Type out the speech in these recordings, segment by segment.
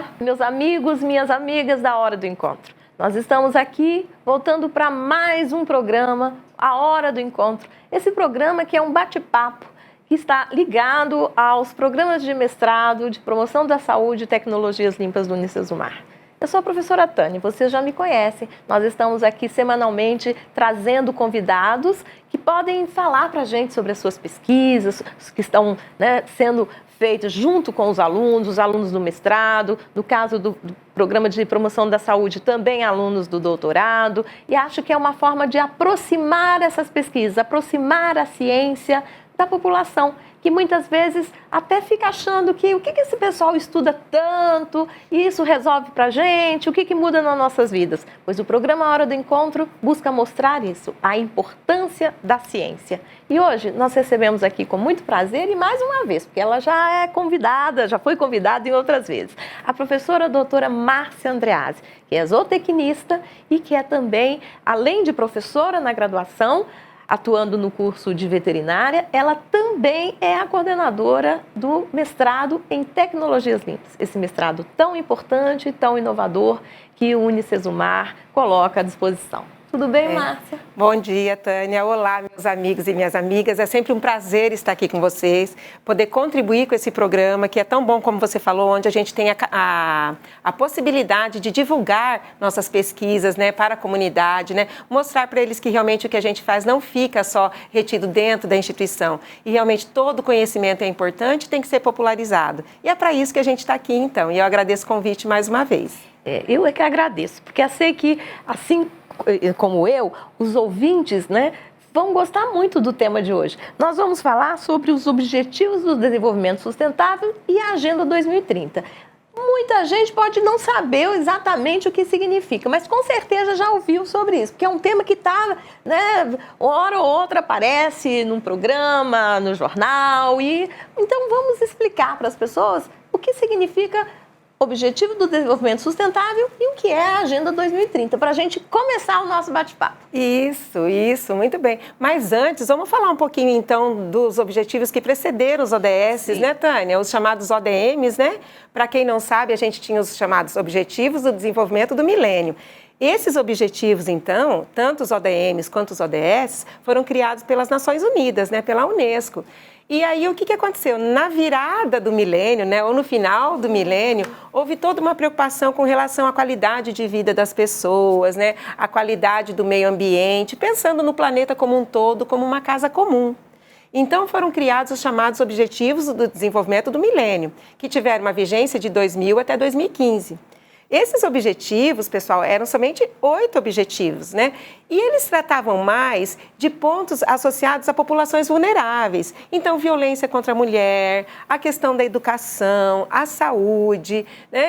Olá, meus amigos, minhas amigas da Hora do Encontro. Nós estamos aqui voltando para mais um programa, A Hora do Encontro. Esse programa que é um bate-papo que está ligado aos programas de mestrado, de promoção da saúde e tecnologias limpas do Unicesumar. Eu sou a professora Tânia, vocês já me conhecem. Nós estamos aqui semanalmente trazendo convidados que podem falar para a gente sobre as suas pesquisas, que estão sendo feitas junto com os alunos do mestrado, no caso do programa de promoção da saúde, também alunos do doutorado. E acho que é uma forma de aproximar essas pesquisas, aproximar a ciência da população, que muitas vezes até fica achando que o que esse pessoal estuda tanto e isso resolve pra gente, o que muda nas nossas vidas? Pois o programa Hora do Encontro busca mostrar isso, a importância da ciência. E hoje nós recebemos aqui com muito prazer e mais uma vez, porque ela já é convidada, já foi convidada em outras vezes, a professora doutora Márcia Andreazzi, que é zootecnista e que é também, além de professora na graduação, atuando no curso de veterinária, ela também é a coordenadora do mestrado em tecnologias limpas. Esse mestrado tão importante, tão inovador, que o Unicesumar coloca à disposição. Tudo bem, Márcia? Bom dia, Tânia. Olá, meus amigos e minhas amigas. É sempre um prazer estar aqui com vocês, poder contribuir com esse programa, que é tão bom, como você falou, onde a gente tem a possibilidade de divulgar nossas pesquisas, para a comunidade, mostrar para eles que realmente o que a gente faz não fica só retido dentro da instituição. E realmente todo conhecimento é importante e tem que ser popularizado. E é para isso que a gente está aqui, então. E eu agradeço o convite mais uma vez. Eu é que agradeço, porque eu sei que, assim como eu, os ouvintes, vão gostar muito do tema de hoje. Nós vamos falar sobre os Objetivos do Desenvolvimento Sustentável e a Agenda 2030. Muita gente pode não saber exatamente o que significa, mas com certeza já ouviu sobre isso, porque é um tema que está, hora ou outra aparece num programa, no jornal, e então vamos explicar para as pessoas o que significa Objetivo do Desenvolvimento Sustentável e o que é a Agenda 2030, para a gente começar o nosso bate-papo. Isso, muito bem. Mas antes, vamos falar um pouquinho, então, dos objetivos que precederam os ODS, Tânia? Os chamados ODMs, Para quem não sabe, a gente tinha os chamados Objetivos do Desenvolvimento do Milênio. Esses objetivos, então, tanto os ODMs quanto os ODS, foram criados pelas Nações Unidas, pela Unesco. E aí, o que aconteceu? Na virada do milênio, ou no final do milênio, houve toda uma preocupação com relação à qualidade de vida das pessoas, a qualidade do meio ambiente, pensando no planeta como um todo, como uma casa comum. Então, foram criados os chamados Objetivos do Desenvolvimento do Milênio, que tiveram uma vigência de 2000 até 2015. Esses objetivos, pessoal, eram somente 8 objetivos, E eles tratavam mais de pontos associados a populações vulneráveis. Então, violência contra a mulher, a questão da educação, a saúde,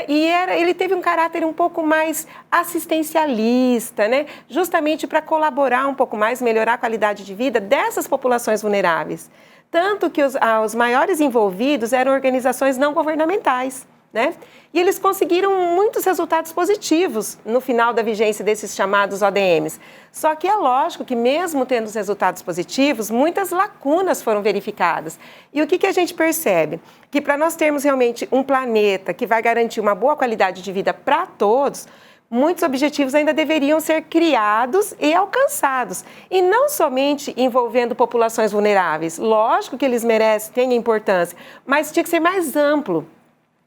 E ele teve um caráter um pouco mais assistencialista, Justamente para colaborar um pouco mais, melhorar a qualidade de vida dessas populações vulneráveis. Tanto que os maiores envolvidos eram organizações não governamentais. E eles conseguiram muitos resultados positivos no final da vigência desses chamados ODMs. Só que é lógico que mesmo tendo os resultados positivos, muitas lacunas foram verificadas. E o que a gente percebe? Que para nós termos realmente um planeta que vai garantir uma boa qualidade de vida para todos, muitos objetivos ainda deveriam ser criados e alcançados. E não somente envolvendo populações vulneráveis. Lógico que eles merecem, têm importância, mas tinha que ser mais amplo.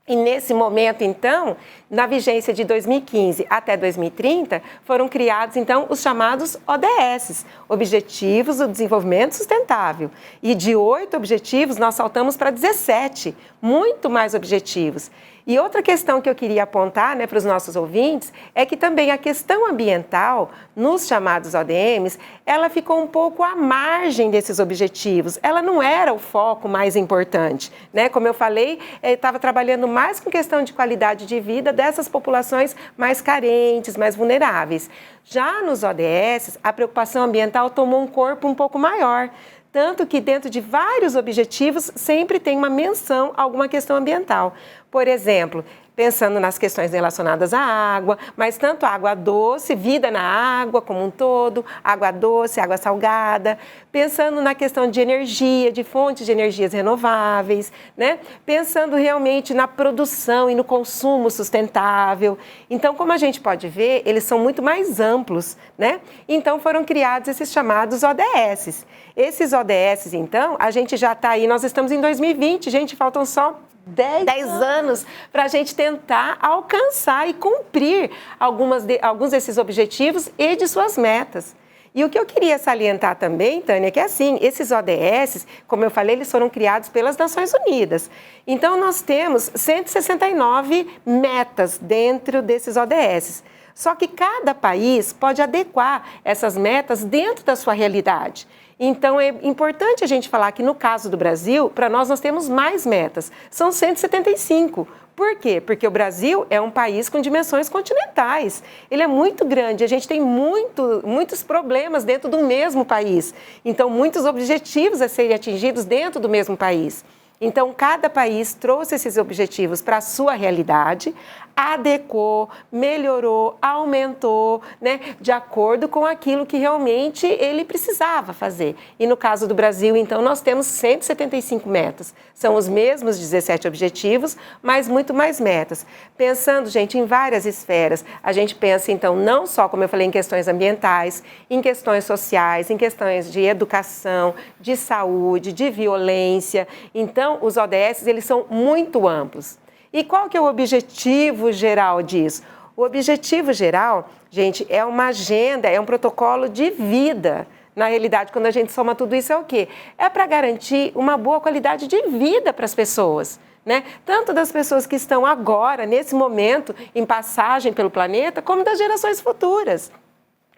E nesse momento, então, na vigência de 2015 até 2030, foram criados, então, os chamados ODS, Objetivos do Desenvolvimento Sustentável. E de 8 objetivos, nós saltamos para 17, muito mais objetivos. E outra questão que eu queria apontar para os nossos ouvintes é que também a questão ambiental, nos chamados ODMs, ela ficou um pouco à margem desses objetivos. Ela não era o foco mais importante. Como eu falei, estava trabalhando mais com questão de qualidade de vida dessas populações mais carentes, mais vulneráveis. Já nos ODS, a preocupação ambiental tomou um corpo um pouco maior. Tanto que dentro de vários objetivos sempre tem uma menção a alguma questão ambiental. Por exemplo, pensando nas questões relacionadas à água, mas tanto água doce, vida na água como um todo, água doce, água salgada, pensando na questão de energia, de fontes de energias renováveis, né? Pensando realmente na produção e no consumo sustentável. Então, como a gente pode ver, eles são muito mais amplos, né? Então, foram criados esses chamados ODS. Esses ODS, então, a gente já está aí, nós estamos em 2020, gente, faltam só 10 anos para a gente tentar alcançar e cumprir alguns desses objetivos e de suas metas. E o que eu queria salientar também, Tânia, é que assim, esses ODS, como eu falei, eles foram criados pelas Nações Unidas. Então, nós temos 169 metas dentro desses ODS. Só que cada país pode adequar essas metas dentro da sua realidade. Então, é importante a gente falar que no caso do Brasil, para nós temos mais metas, são 175. Por quê? Porque o Brasil é um país com dimensões continentais. Ele é muito grande, a gente tem muitos problemas dentro do mesmo país. Então, muitos objetivos a serem atingidos dentro do mesmo país. Então, cada país trouxe esses objetivos para a sua realidade, adequou, melhorou, aumentou, né, de acordo com aquilo que realmente ele precisava fazer. E no caso do Brasil, então, nós temos 175 metas. São os mesmos 17 objetivos, mas muito mais metas. Pensando, gente, em várias esferas, a gente pensa, então, não só, como eu falei, em questões ambientais, em questões sociais, em questões de educação, de saúde, de violência. Então, os ODS, eles são muito amplos. E qual que é o objetivo geral disso? O objetivo geral, gente, é uma agenda, é um protocolo de vida. Na realidade, quando a gente soma tudo isso, é o quê? É para garantir uma boa qualidade de vida para as pessoas, né? Tanto das pessoas que estão agora, nesse momento, em passagem pelo planeta, como das gerações futuras.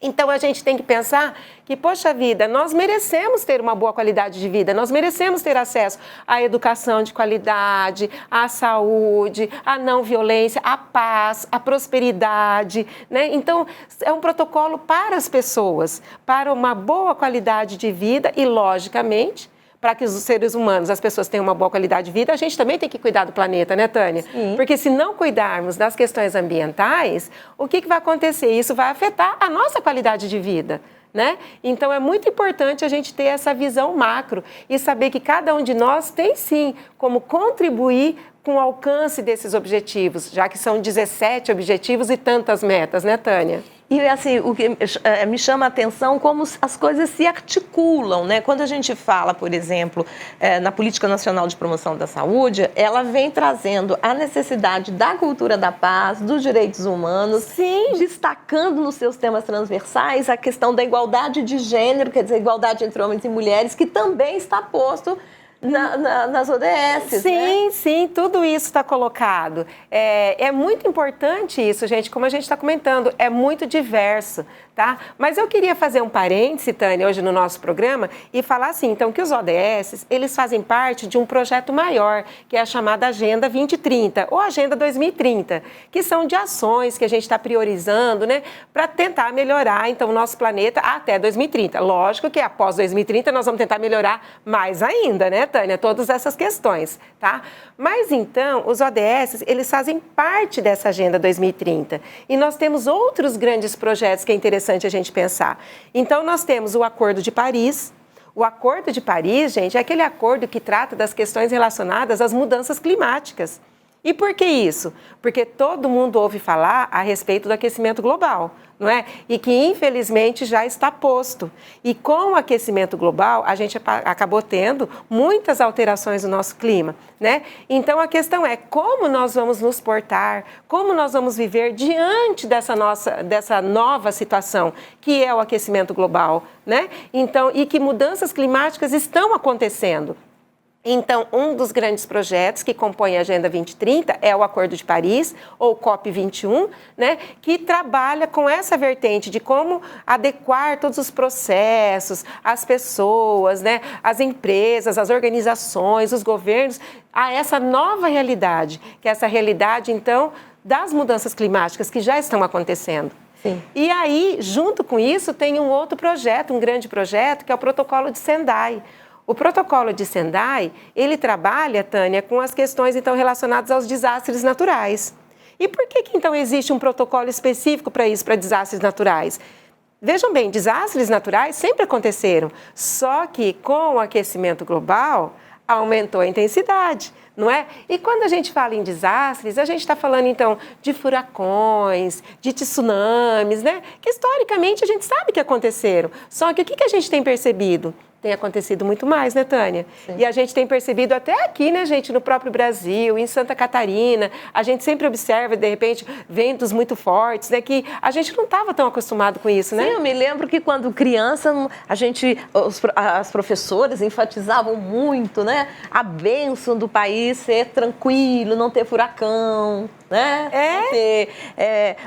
Então, a gente tem que pensar que, poxa vida, nós merecemos ter uma boa qualidade de vida, nós merecemos ter acesso à educação de qualidade, à saúde, à não violência, à paz, à prosperidade, né? Então, é um protocolo para as pessoas, para uma boa qualidade de vida e, logicamente, para que os seres humanos, as pessoas tenham uma boa qualidade de vida, a gente também tem que cuidar do planeta, né, Tânia? Sim. Porque se não cuidarmos das questões ambientais, o que vai acontecer? Isso vai afetar a nossa qualidade de vida, né? Então, é muito importante a gente ter essa visão macro e saber que cada um de nós tem, sim, como contribuir com o alcance desses objetivos, já que são 17 objetivos e tantas metas, né, Tânia? E, assim, o que me chama a atenção como as coisas se articulam, né? Quando a gente fala, por exemplo, na Política Nacional de Promoção da Saúde, ela vem trazendo a necessidade da cultura da paz, dos direitos humanos, sim, destacando nos seus temas transversais a questão da igualdade de gênero, quer dizer, igualdade entre homens e mulheres, que também está posto nas ODS, sim, né? Sim, tudo isso está colocado. É muito importante isso, gente, como a gente está comentando, é muito diverso, tá? Mas eu queria fazer um parêntese, Tânia, hoje no nosso programa, e falar assim, então, que os ODS, eles fazem parte de um projeto maior, que é a chamada Agenda 2030, ou Agenda 2030, que são de ações que a gente está priorizando, né, para tentar melhorar, então, o nosso planeta até 2030. Lógico que após 2030 nós vamos tentar melhorar mais ainda, né, Tânia, todas essas questões, tá? Mas então, os ODS, eles fazem parte dessa Agenda 2030 e nós temos outros grandes projetos que é interessante a gente pensar. Então, nós temos o Acordo de Paris. O Acordo de Paris, gente, é aquele acordo que trata das questões relacionadas às mudanças climáticas. E por que isso? Porque todo mundo ouve falar a respeito do aquecimento global, não é? E que, infelizmente, já está posto. E com o aquecimento global, a gente acabou tendo muitas alterações no nosso clima, né? Então, a questão é como nós vamos nos portar, como nós vamos viver diante dessa nova situação, que é o aquecimento global, né? Então, e que mudanças climáticas estão acontecendo. Então, um dos grandes projetos que compõe a Agenda 2030 é o Acordo de Paris, ou COP21, né, que trabalha com essa vertente de como adequar todos os processos, as pessoas, né, as empresas, as organizações, os governos, a essa nova realidade, que é essa realidade, então, das mudanças climáticas que já estão acontecendo. Sim. E aí, junto com isso, tem um outro projeto, um grande projeto, que é o Protocolo de Sendai. O protocolo de Sendai, ele trabalha, Tânia, com as questões, então, relacionadas aos desastres naturais. E por que então existe um protocolo específico para isso, para desastres naturais? Vejam bem, desastres naturais sempre aconteceram, só que com o aquecimento global aumentou a intensidade, não é? E quando a gente fala em desastres, a gente está falando então de furacões, de tsunamis, né? Que historicamente a gente sabe que aconteceram, só que o que a gente tem percebido? Tem acontecido muito mais, né, Tânia? Sim. E a gente tem percebido até aqui, né, gente, no próprio Brasil, em Santa Catarina, a gente sempre observa, de repente, ventos muito fortes, né, que a gente não estava tão acostumado com isso, né? Sim, eu me lembro que quando criança, as professoras enfatizavam muito, né, a bênção do país ser tranquilo, não ter furacão, né? Não ter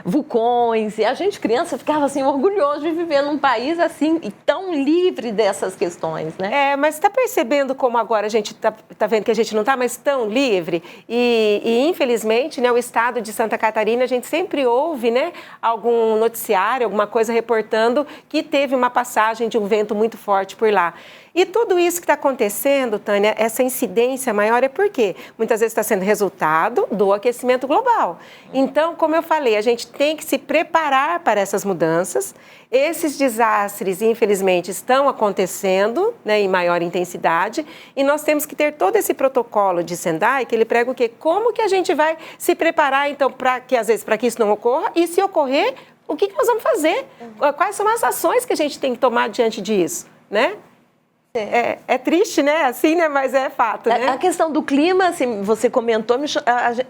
vulcões. E a gente, criança, ficava assim, orgulhoso de viver num país assim, e tão livre dessas questões. Mas está percebendo como agora a gente está vendo que a gente não está mais tão livre? E infelizmente, né, o estado de Santa Catarina, a gente sempre ouve, né, algum noticiário, alguma coisa reportando que teve uma passagem de um vento muito forte por lá. E tudo isso que está acontecendo, Tânia, essa incidência maior é porque muitas vezes está sendo resultado do aquecimento global. Então, como eu falei, a gente tem que se preparar para essas mudanças. Esses desastres, infelizmente, estão acontecendo, né, em maior intensidade, e nós temos que ter todo esse protocolo de Sendai, que ele prega o quê? Como que a gente vai se preparar, então, para que isso não ocorra, e se ocorrer, o que nós vamos fazer? Quais são as ações que a gente tem que tomar diante disso, né? É triste, né? Assim, né? Mas é fato, né? A questão do clima, assim, você comentou,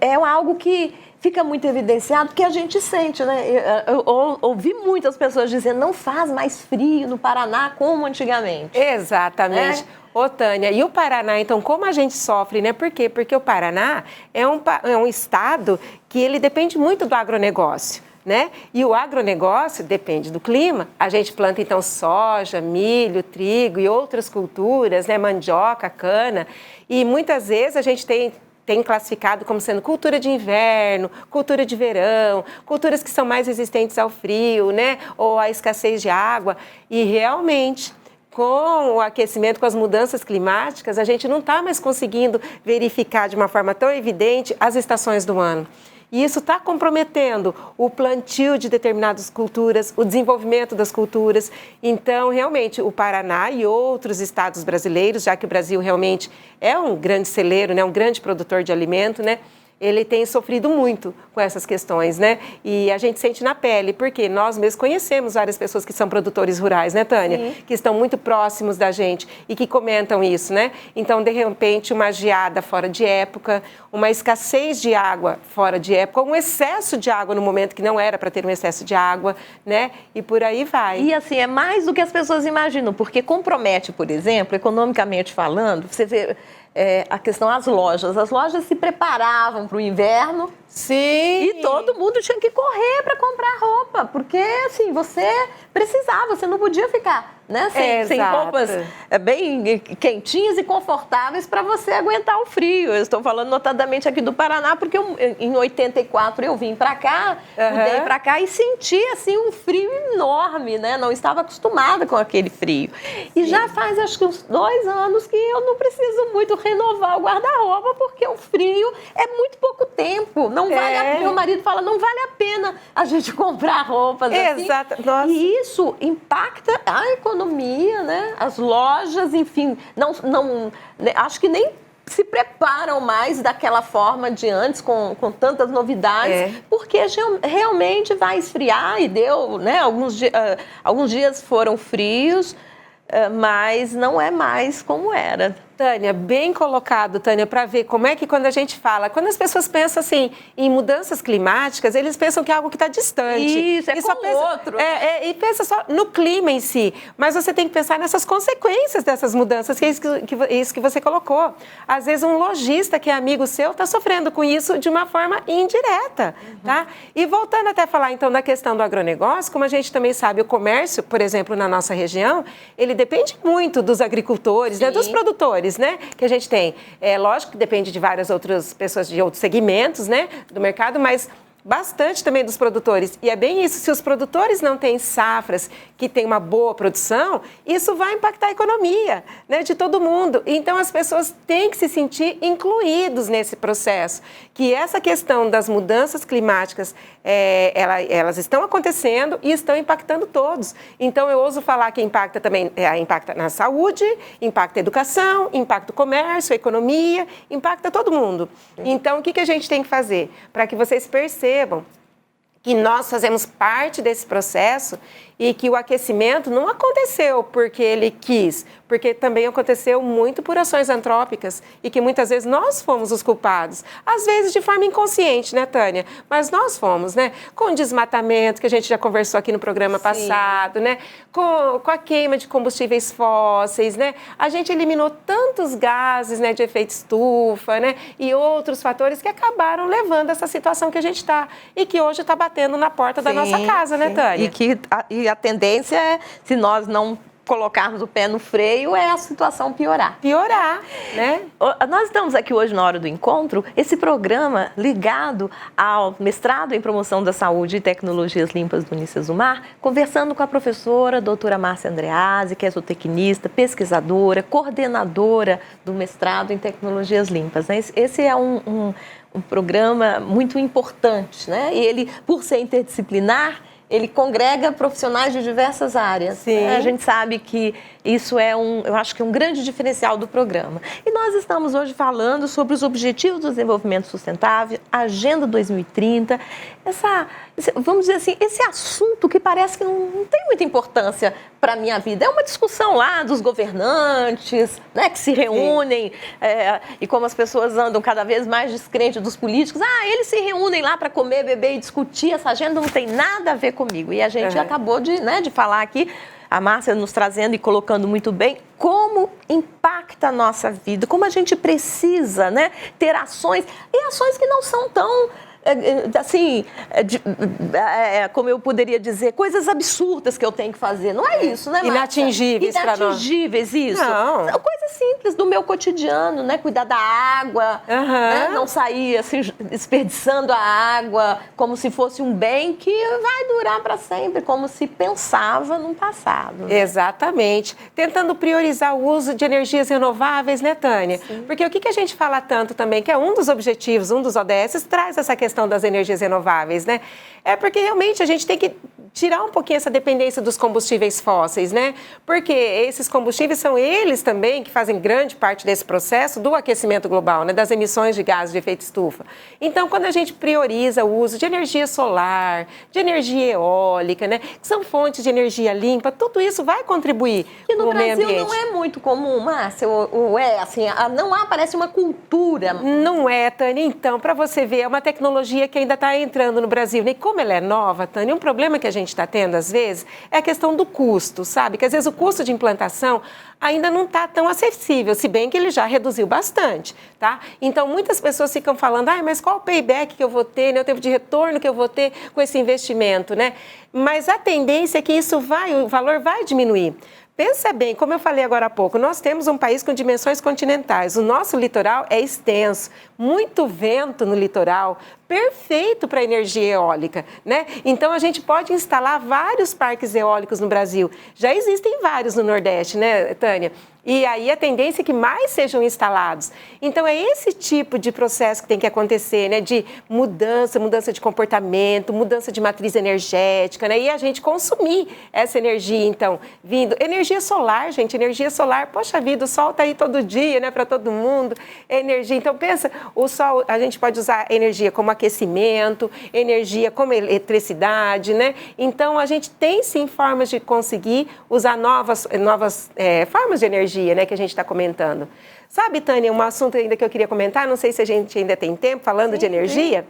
é algo que fica muito evidenciado, que a gente sente, né? Eu ouvi muitas pessoas dizendo, não faz mais frio no Paraná como antigamente. Exatamente. Ô, Tânia, e o Paraná, então, como a gente sofre, né? Por quê? Porque o Paraná é um estado que ele depende muito do agronegócio. Né? E o agronegócio depende do clima. A gente planta, então, soja, milho, trigo e outras culturas, né? Mandioca, cana. E muitas vezes a gente tem classificado como sendo cultura de inverno, cultura de verão, culturas que são mais resistentes ao frio, né? Ou à escassez de água. E realmente, com o aquecimento, com as mudanças climáticas, a gente não está mais conseguindo verificar de uma forma tão evidente as estações do ano. E isso está comprometendo o plantio de determinadas culturas, o desenvolvimento das culturas. Então, realmente, o Paraná e outros estados brasileiros, já que o Brasil realmente é um grande celeiro, né, um grande produtor de alimento, né, ele tem sofrido muito com essas questões, né? E a gente sente na pele, porque nós mesmos conhecemos várias pessoas que são produtores rurais, né, Tânia? Sim. Que estão muito próximos da gente e que comentam isso, né? Então, de repente, uma geada fora de época, uma escassez de água fora de época, um excesso de água no momento que não era para ter um excesso de água, né? E por aí vai. E assim, é mais do que as pessoas imaginam, porque compromete, por exemplo, economicamente falando, você vê... a questão das lojas. As lojas se preparavam para o inverno. Sim. E todo mundo tinha que correr para comprar roupa, porque assim, você precisava, você não podia ficar, né, sem roupas bem quentinhas e confortáveis para você aguentar o frio. Eu estou falando notadamente aqui do Paraná, porque em 84 eu vim para cá, mudei para cá e senti assim um frio enorme, né? Não estava acostumada com aquele frio. E já faz acho que uns 2 anos que eu não preciso muito renovar o guarda-roupa, porque o frio é muito pouco tempo. Não vale meu marido fala, não vale a pena a gente comprar roupas assim. Exato. Nossa. E isso impacta a economia, né? As lojas, enfim, acho que nem se preparam mais daquela forma de antes, com tantas novidades, porque realmente vai esfriar e deu, né? Alguns dias foram frios, mas não é mais como era. Tânia, bem colocado, Tânia, para ver como é que quando a gente fala, quando as pessoas pensam assim em mudanças climáticas, eles pensam que é algo que está distante. Isso, outro. E pensa só no clima em si, mas você tem que pensar nessas consequências dessas mudanças, que é isso que você colocou. Às vezes um lojista que é amigo seu está sofrendo com isso de uma forma indireta, tá? E voltando até a falar então da questão do agronegócio, como a gente também sabe, o comércio, por exemplo, na nossa região, ele depende muito dos agricultores, né, dos produtores, né, que a gente tem. É lógico que depende de várias outras pessoas de outros segmentos, né, do mercado, mas bastante também dos produtores. E é bem isso, se os produtores não têm safras que têm uma boa produção, isso vai impactar a economia, né, de todo mundo. Então as pessoas têm que se sentir incluídos nesse processo, que essa questão das mudanças climáticas, elas estão acontecendo e estão impactando todos. Então eu ouso falar que impacta também, impacta na saúde, impacta a educação, impacta o comércio, a economia, impacta todo mundo. Então o que a gente tem que fazer? Para que vocês percebam que nós fazemos parte desse processo e que o aquecimento não aconteceu porque ele quis, porque também aconteceu muito por ações antrópicas e que muitas vezes nós fomos os culpados. Às vezes de forma inconsciente, né, Tânia? Mas nós fomos, né? Com o desmatamento, que a gente já conversou aqui no programa passado, né? Com a queima de combustíveis fósseis, né? A gente eliminou tantos gases, né, de efeito estufa, né? E outros fatores que acabaram levando a essa situação que a gente está e que hoje está batendo na porta da nossa casa, né, Tânia? E a tendência é, se nós não colocarmos o pé no freio, é a situação piorar. Piorar, né? Nós estamos aqui hoje na Hora do Encontro, esse programa ligado ao mestrado em promoção da saúde e tecnologias limpas do Unicesumar, conversando com a professora doutora Márcia Andreazzi, que é zootecnista, pesquisadora, coordenadora do mestrado em tecnologias limpas. Esse é um programa muito importante, né? E ele, por ser interdisciplinar, ele congrega profissionais de diversas áreas. Sim. A gente sabe que isso é eu acho que é um grande diferencial do programa. E nós estamos hoje falando sobre os Objetivos do Desenvolvimento Sustentável, Agenda 2030, vamos dizer assim, esse assunto que parece que não tem muita importância para a minha vida. É uma discussão lá dos governantes, né, que se reúnem, e como as pessoas andam cada vez mais descrentes dos políticos, eles se reúnem lá para comer, beber e discutir, essa agenda não tem nada a ver comigo. E a gente acabou de falar aqui, a Márcia nos trazendo e colocando muito bem como impacta a nossa vida, como a gente precisa, né, ter ações, e ações que não são tão, assim, como eu poderia dizer, coisas absurdas que eu tenho que fazer. Não é isso, né, Márcia? Inatingíveis para nós. Inatingíveis, isso. Não. São coisas simples do meu cotidiano, né? Cuidar da água, né? Não sair assim, desperdiçando a água como se fosse um bem que vai durar para sempre, como se pensava no passado. Né? Exatamente. Tentando priorizar o uso de energias renováveis, né, Tânia? Sim. Porque o que a gente fala tanto também, que é um dos objetivos, um dos ODS, traz essa questão das energias renováveis, né? É porque realmente a gente tem que tirar um pouquinho essa dependência dos combustíveis fósseis, né? Porque esses combustíveis são eles também que fazem grande parte desse processo do aquecimento global, né? Das emissões de gases de efeito estufa. Então, quando a gente prioriza o uso de energia solar, de energia eólica, né? Que são fontes de energia limpa, tudo isso vai contribuir no meio ambiente. Brasil não é muito comum, Márcia, assim, não parece uma cultura. Não é, Tânia. Então, para você ver, é uma tecnologia que ainda está entrando no Brasil. E como ela é nova, Tânia, um problema que a gente está tendo, às vezes, é a questão do custo, sabe? Que às vezes o custo de implantação ainda não está tão acessível, se bem que ele já reduziu bastante, tá? Então, muitas pessoas ficam falando, mas qual o payback que eu vou ter, né? O tempo de retorno que eu vou ter com esse investimento, né? Mas a tendência é que o valor vai diminuir. Pensa bem, como eu falei agora há pouco, nós temos um país com dimensões continentais. O nosso litoral é extenso, muito vento no litoral, perfeito para energia eólica, né? Então, a gente pode instalar vários parques eólicos no Brasil. Já existem vários no Nordeste, né, Tânia? E aí a tendência é que mais sejam instalados. Então, é esse tipo de processo que tem que acontecer, né? De mudança de comportamento, mudança de matriz energética, né? E a gente consumir essa energia, então, vindo. Energia solar, gente, energia solar, poxa vida, o sol está aí todo dia, né? Para todo mundo, energia. Então, pensa, o sol, a gente pode usar energia como aquecimento, energia como eletricidade, né? Então, a gente tem, sim, formas de conseguir usar novas formas de energia, né, que a gente está comentando. Sabe, Tânia, um assunto ainda que eu queria comentar, não sei se a gente ainda tem tempo, falando de energia,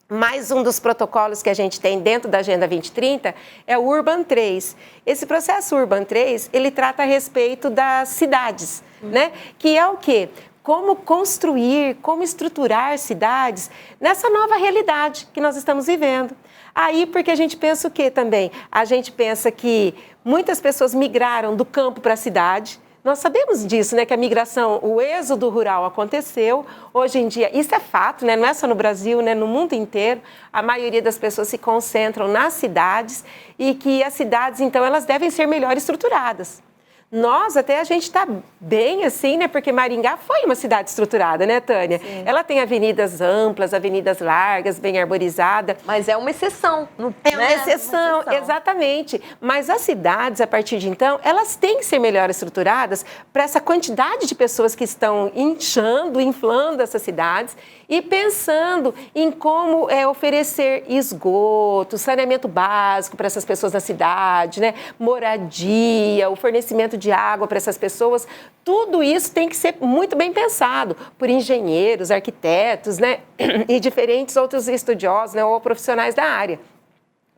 mais um dos protocolos que a gente tem dentro da Agenda 2030 é o Urban 3. Esse processo Urban 3, ele trata a respeito das cidades, né? Que é o quê? Como construir, como estruturar cidades nessa nova realidade que nós estamos vivendo. Aí, porque a gente pensa o quê também? A gente pensa que muitas pessoas migraram do campo para a cidade, Nós sabemos disso, né, que a migração, o êxodo rural aconteceu. Hoje em dia, isso é fato, né, não é só no Brasil, né, no mundo inteiro, a maioria das pessoas se concentram nas cidades e que as cidades, então, elas devem ser melhor estruturadas. Nós, até a gente está bem assim, né? Porque Maringá foi uma cidade estruturada, né, Tânia? Sim. Ela tem avenidas amplas, avenidas largas, bem arborizada. Mas é uma exceção. É uma exceção, exatamente. Mas as cidades, a partir de então, elas têm que ser melhor estruturadas para essa quantidade de pessoas que estão inflando essas cidades e pensando em como oferecer esgoto, saneamento básico para essas pessoas na cidade, né? Moradia, o fornecimento de água para essas pessoas, tudo isso tem que ser muito bem pensado por engenheiros, arquitetos, né? E diferentes outros estudiosos, né? Ou profissionais da área.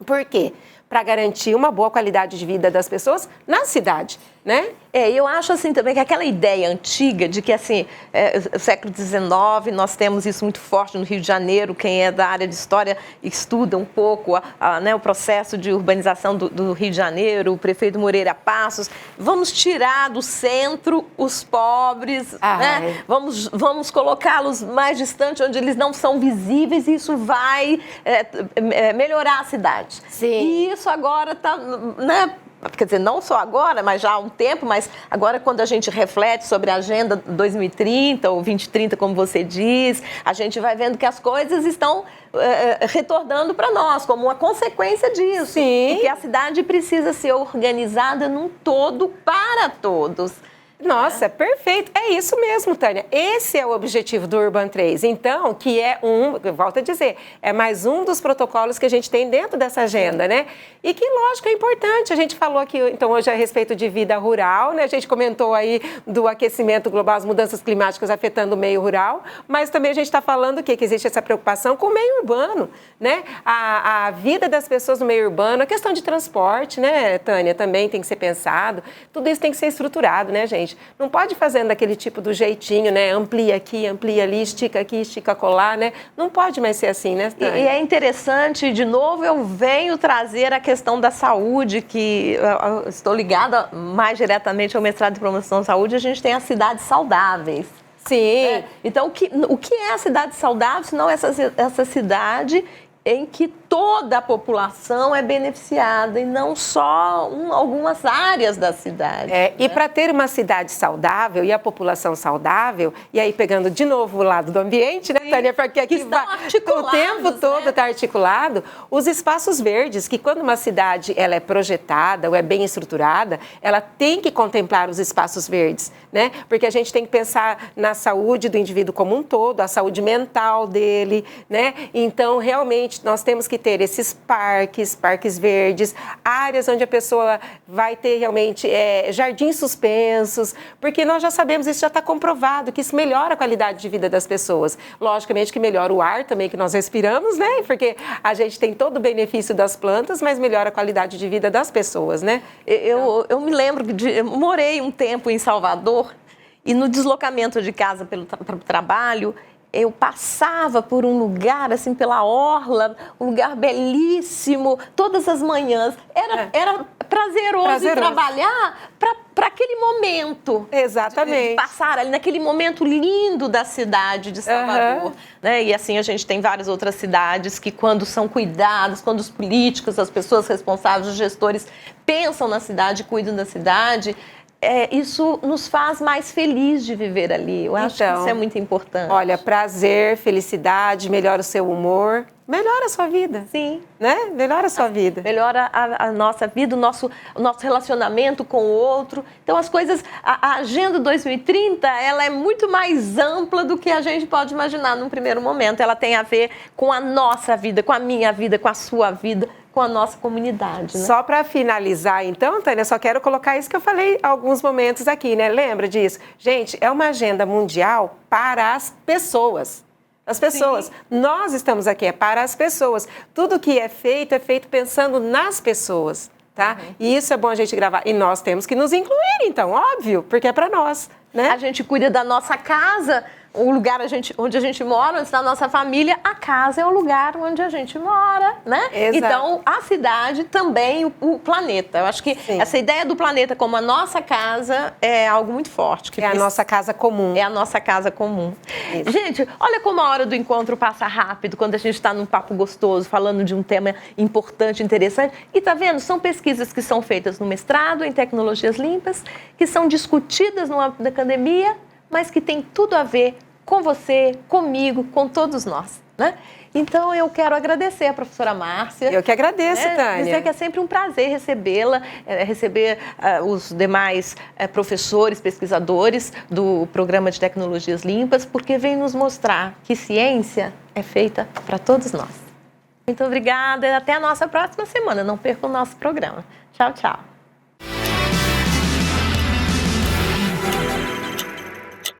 Por quê? Para garantir uma boa qualidade de vida das pessoas na cidade, né? Eu acho assim também que aquela ideia antiga de que assim, século XIX, nós temos isso muito forte no Rio de Janeiro, quem é da área de história estuda um pouco né, o processo de urbanização do Rio de Janeiro, o prefeito Moreira Passos, vamos tirar do centro os pobres, né? Vamos colocá-los mais distante, onde eles não são visíveis, e isso vai melhorar a cidade. Sim. E isso agora está, né? Quer dizer, não só agora, mas já há um tempo, mas agora quando a gente reflete sobre a Agenda 2030 ou 2030, como você diz, a gente vai vendo que as coisas estão retornando para nós, como uma consequência disso. Sim. E que a cidade precisa ser organizada num todo para todos. Nossa, perfeito. É isso mesmo, Tânia. Esse é o objetivo do Urban 3. Então, que é eu volto a dizer, é mais um dos protocolos que a gente tem dentro dessa agenda, né? E que, lógico, é importante. A gente falou aqui, então, hoje a respeito de vida rural, né? A gente comentou aí do aquecimento global, as mudanças climáticas afetando o meio rural, mas também a gente está falando que existe essa preocupação com o meio urbano, né? A vida das pessoas no meio urbano, a questão de transporte, né, Tânia, também tem que ser pensado. Tudo isso tem que ser estruturado, né, gente? Não pode fazendo daquele tipo do jeitinho, né? Amplia aqui, amplia ali, estica aqui, estica colar, né? Não pode mais ser assim, né, Tânia? E é interessante, de novo, eu venho trazer a questão da saúde, que eu estou ligada mais diretamente ao mestrado de promoção de saúde, a gente tem as cidades saudáveis. Sim. Então, o que é a cidade saudável, se não essa cidade em que toda a população é beneficiada e não só algumas áreas da cidade. Né? E para ter uma cidade saudável e a população saudável, e aí pegando de novo o lado do ambiente, né, Tânia, porque aqui o tempo todo está articulado, os espaços verdes, que quando uma cidade ela é projetada ou é bem estruturada, ela tem que contemplar os espaços verdes, né? Porque a gente tem que pensar na saúde do indivíduo como um todo, a saúde mental dele, né? Então, realmente, nós temos que ter esses parques verdes, áreas onde a pessoa vai ter realmente jardins suspensos, porque nós já sabemos, isso já está comprovado, que isso melhora a qualidade de vida das pessoas. Logicamente que melhora o ar também que nós respiramos, né? Porque a gente tem todo o benefício das plantas, mas melhora a qualidade de vida das pessoas, né? Eu me lembro eu morei um tempo em Salvador e no deslocamento de casa para o trabalho, eu passava por um lugar, assim, pela orla, um lugar belíssimo, todas as manhãs. Era prazeroso ir trabalhar para aquele momento. Exatamente. De passar ali naquele momento lindo da cidade de Salvador. Né? E assim, a gente tem várias outras cidades que, quando são cuidadas, quando os políticos, as pessoas responsáveis, os gestores pensam na cidade, cuidam da cidade, isso nos faz mais feliz de viver ali. Eu acho que isso é muito importante. Olha, prazer, felicidade, melhora o seu humor, melhora a sua vida. Sim. Né? Melhora a sua vida. Melhora a nossa vida, o nosso relacionamento com o outro. Então, as coisas... A Agenda 2030, ela é muito mais ampla do que a gente pode imaginar num primeiro momento. Ela tem a ver com a nossa vida, com a minha vida, com a sua vida, com a nossa comunidade, né? Só para finalizar, então, Tânia, só quero colocar isso que eu falei alguns momentos aqui, né? Lembra disso? Gente, é uma agenda mundial para as pessoas. As pessoas. Sim. Nós estamos aqui, é para as pessoas. Tudo que é feito pensando nas pessoas, tá? E isso é bom a gente gravar. E nós temos que nos incluir, então, óbvio, porque é para nós, né? A gente cuida da nossa casa, o lugar onde a gente mora, onde está a nossa família, a casa é o lugar onde a gente mora, né? Exato. Então, a cidade também, o planeta. Eu acho que essa ideia do planeta como a nossa casa é algo muito forte. É a nossa casa comum. É a nossa casa comum. Isso. Gente, olha como a hora do encontro passa rápido quando a gente está num papo gostoso, falando de um tema importante, interessante. E tá vendo? São pesquisas que são feitas no mestrado em tecnologias limpas, que são discutidas no âmbito da academia, mas que tem tudo a ver com você, comigo, com todos nós, né? Então, eu quero agradecer a professora Márcia. Eu que agradeço, Tânia. Dizer que é sempre um prazer recebê-la, receber os demais professores, pesquisadores do Programa de Tecnologias Limpas, porque vem nos mostrar que ciência é feita para todos nós. Muito obrigada e até a nossa próxima semana. Não perca o nosso programa. Tchau, tchau.